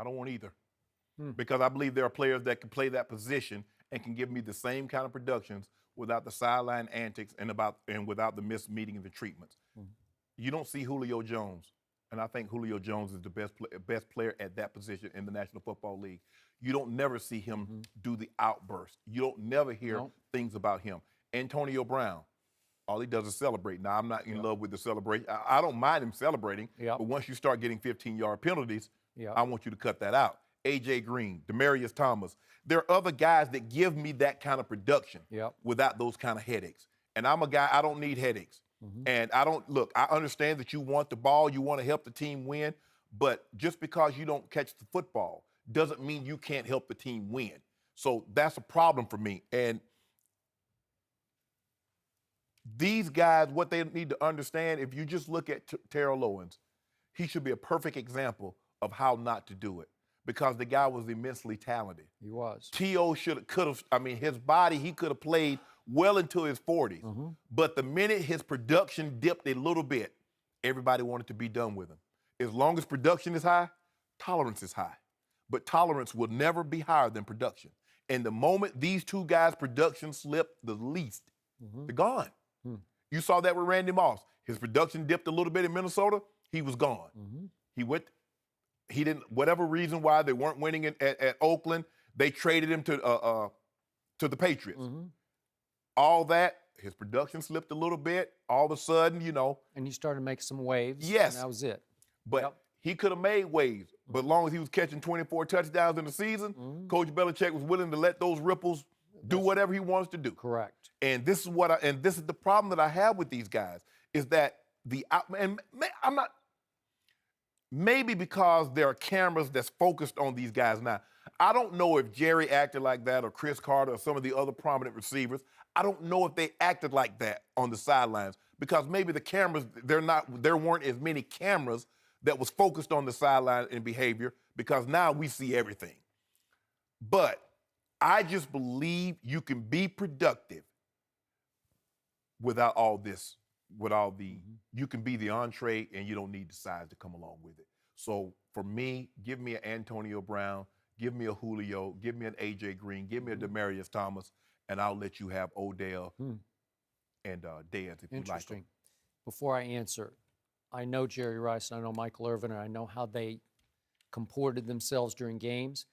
I don't want either. Because I believe there are players that can play that position and can give me the same kind of productions without the sideline antics and without the missed meeting and the treatments. You don't see Julio Jones, and I think Julio Jones is the best player at that position in the National Football League. You don't never see him do the outburst. You don't never hear things about him. Antonio Brown, all he does is celebrate. Now, I'm not in love with the celebration. I don't mind him celebrating, but once you start getting 15-yard penalties, I want you to cut that out. A.J. Green, Demaryius Thomas. There are other guys that give me that kind of production without those kind of headaches. And I'm a guy, I don't need headaches. And I understand that you want the ball, you want to help the team win, but just because you don't catch the football doesn't mean you can't help the team win. So that's a problem for me. And these guys, what they need to understand, if you just look at Terrell Owens, he should be a perfect example of how not to do it. Because the guy was immensely talented. He was. T.O. his body, he could have played well into his 40s. But the minute his production dipped a little bit, everybody wanted to be done with him. As long as production is high, tolerance is high. But tolerance will never be higher than production. And the moment these two guys' production slipped the least, they're gone. You saw that with Randy Moss. His production dipped a little bit in Minnesota, he was gone. He didn't, whatever reason why they weren't winning at Oakland, they traded him to the Patriots. All that, his production slipped a little bit. All of a sudden, And he started to make some waves. Yes. And that was it. But he could have made waves. But as long as he was catching 24 touchdowns in the season, Coach Belichick was willing to let those ripples do whatever he wants to do. Correct. And this is the problem that I have with these guys, is that I'm not. Maybe because there are cameras that's focused on these guys now. I don't know if Jerry acted like that or Chris Carter or some of the other prominent receivers. I don't know if they acted like that on the sidelines because maybe the cameras, there weren't as many cameras that was focused on the sideline and behavior because now we see everything. But I just believe you can be productive without all this. You can be the entree and you don't need the size to come along with it. So for me, give me an Antonio Brown, give me a Julio, give me an A.J. Green, give me a Demaryius Thomas, and I'll let you have Odell and Dez if you like them. Interesting. Before I answer, I know Jerry Rice and I know Michael Irvin and I know how they comported themselves during games.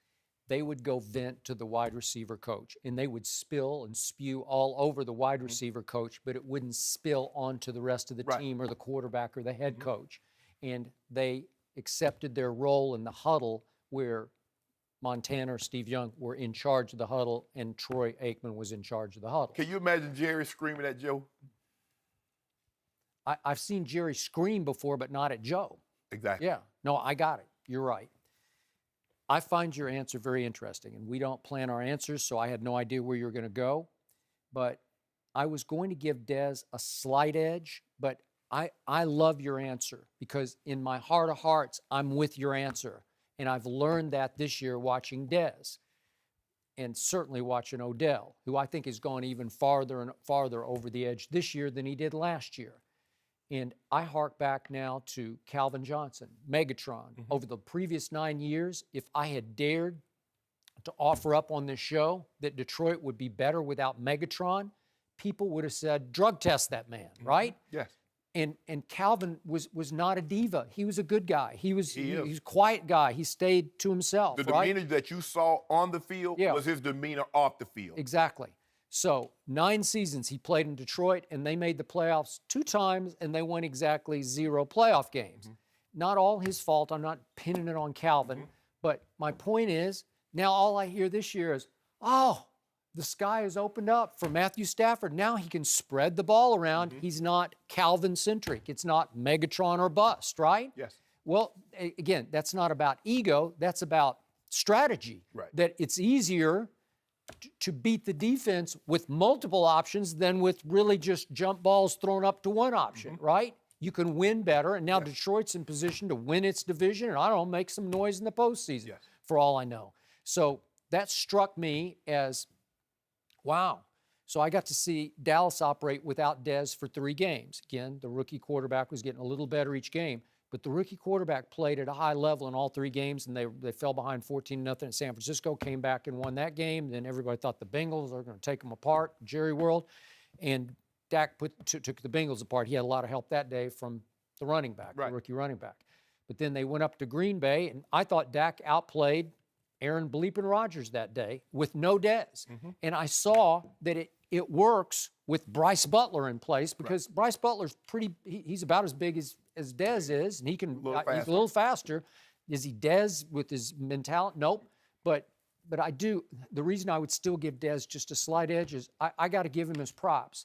They would go vent to the wide receiver coach, and they would spill and spew all over the wide receiver coach, but it wouldn't spill onto the rest of the team or the quarterback or the head coach. And they accepted their role in the huddle where Montana or Steve Young were in charge of the huddle and Troy Aikman was in charge of the huddle. Can you imagine Jerry screaming at Joe? I've seen Jerry scream before, but not at Joe. Exactly. Yeah. No, I got it. You're right. I find your answer very interesting, and we don't plan our answers, so I had no idea where you were going to go. But I was going to give Dez a slight edge, but I love your answer because in my heart of hearts, I'm with your answer. And I've learned that this year watching Dez and certainly watching Odell, who I think has gone even farther and farther over the edge this year than he did last year. And I hark back now to Calvin Johnson, Megatron. Over the previous 9 years, if I had dared to offer up on this show that Detroit would be better without Megatron, people would have said, drug test that man, right? Yes. And Calvin was not a diva. He was a good guy. He was a quiet guy. He stayed to himself, The demeanor that you saw on the field was his demeanor off the field. Exactly. So 9 seasons he played in Detroit, and they made the playoffs 2 times, and they won exactly 0 playoff games. Not all his fault. I'm not pinning it on Calvin. But my point is, now all I hear this year is, oh, the sky has opened up for Matthew Stafford. Now he can spread the ball around. He's not Calvin-centric. It's not Megatron or bust, right? Yes. Well, again, that's not about ego. That's about strategy. Right. That it's easier to beat the defense with multiple options than with really just jump balls thrown up to one option, right? You can win better, and now Detroit's in position to win its division, and I don't know, make some noise in the postseason, for all I know. So that struck me as, wow. So I got to see Dallas operate without Dez for 3 games. Again, the rookie quarterback was getting a little better each game. But the rookie quarterback played at a high level in all 3 games, and they fell behind 14-0 at San Francisco, came back and won that game. Then everybody thought the Bengals are going to take them apart, Jerry World. And Dak took the Bengals apart. He had a lot of help that day from the running back, the rookie running back. But then they went up to Green Bay, and I thought Dak outplayed Aaron Bleepin Rodgers that day with no Dez. And I saw that it works with Bryce Butler in place, because Bryce Butler's he's about as big as Dez is, and he's a little faster. Is he Dez with his mentality? Nope. But the reason I would still give Dez just a slight edge is I got to give him his props.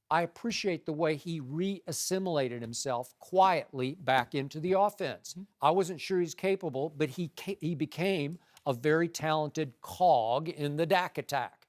I appreciate the way he re-assimilated himself quietly back into the offense. I wasn't sure he's capable, but he became a very talented cog in the Dak attack.